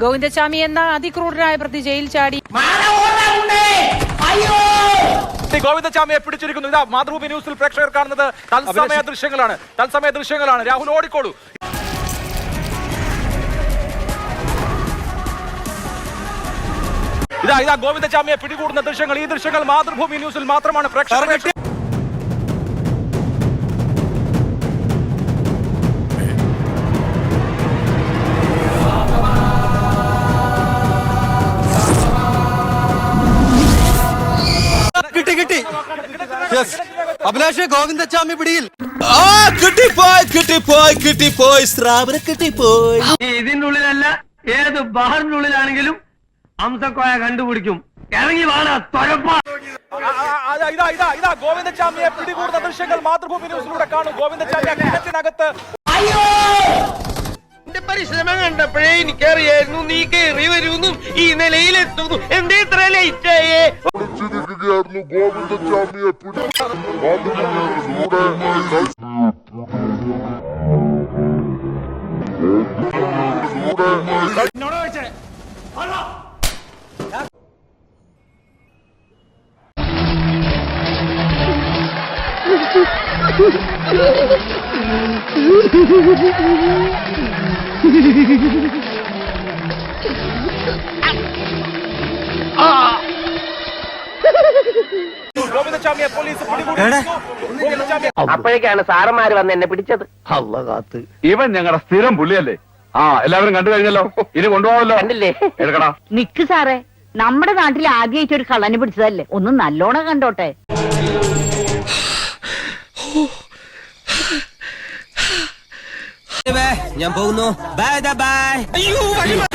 ഗോവിന്ദച്ചാമി എന്ന അതിക്രൂരനായ പ്രതി ജയിൽ ചാടി. ഗോവിന്ദച്ചാമിയെ പിടിച്ചിരിക്കുന്നു. ഇതാ മാതൃഭൂമി ന്യൂസിൽ പ്രേക്ഷകർ കാണുന്നത് തത്സമയ ദൃശ്യങ്ങളാണ്. രാഹുൽ ഓടിക്കോളൂ. ഇതാ ഗോവിന്ദച്ചാമിയെ പിടികൂടുന്ന ദൃശ്യങ്ങൾ. ഈ ദൃശ്യങ്ങൾ മാതൃഭൂമി ന്യൂസിൽ മാത്രമാണ് പ്രേക്ഷകർ. അഭിലാഷ് ഗോവിന്ദച്ചാമി പിടിയിൽ. ഇതിനുള്ളിലല്ല ഏത് ബാറിനുള്ളിലാണെങ്കിലും അംസക്കോയ കണ്ടുപിടിക്കും. ഇറങ്ങി വാണ ഇതാ ഗോവിന്ദച്ചാമിയെ പിടികൂടുന്ന ദൃശ്യങ്ങൾ മാതൃഭൂമി ന്യൂസിലൂടെ കാണും. ഗോവിന്ദച്ചാമി കിണറ്റിനകത്ത്. എന്റെ പരിശ്രമം കണ്ടപ്പോഴേ എനിക്കറിയായിരുന്നു നീ കയറി വരുന്നു, ഈ നിലയിലെത്തുന്നു. എന്തേ ഇത്ര ലേറ്റ് ആയേ? ഗോവിന്ദച്ചാമിയെ അപ്പോഴേക്കാണ് സാറന്മാര് വന്ന് എന്നെ പിടിച്ചത്. ഇവൻ ഞങ്ങളുടെ സ്ഥിരം പുള്ളിയല്ലേ. എല്ലാവരും കണ്ടു കഴിഞ്ഞല്ലോ. ഇനി കൊണ്ടുപോകാമല്ലോ. കണ്ടില്ലേ? എടുക്കടാ. നിക്ക് സാറേ, നമ്മുടെ നാട്ടിൽ ആദ്യമായിട്ട് ഒരു കള്ളനെ പിടിച്ചതല്ലേ, ഒന്ന് നല്ലോണം കണ്ടോട്ടെ. ഞാൻ പോകുന്നു. Bye bye.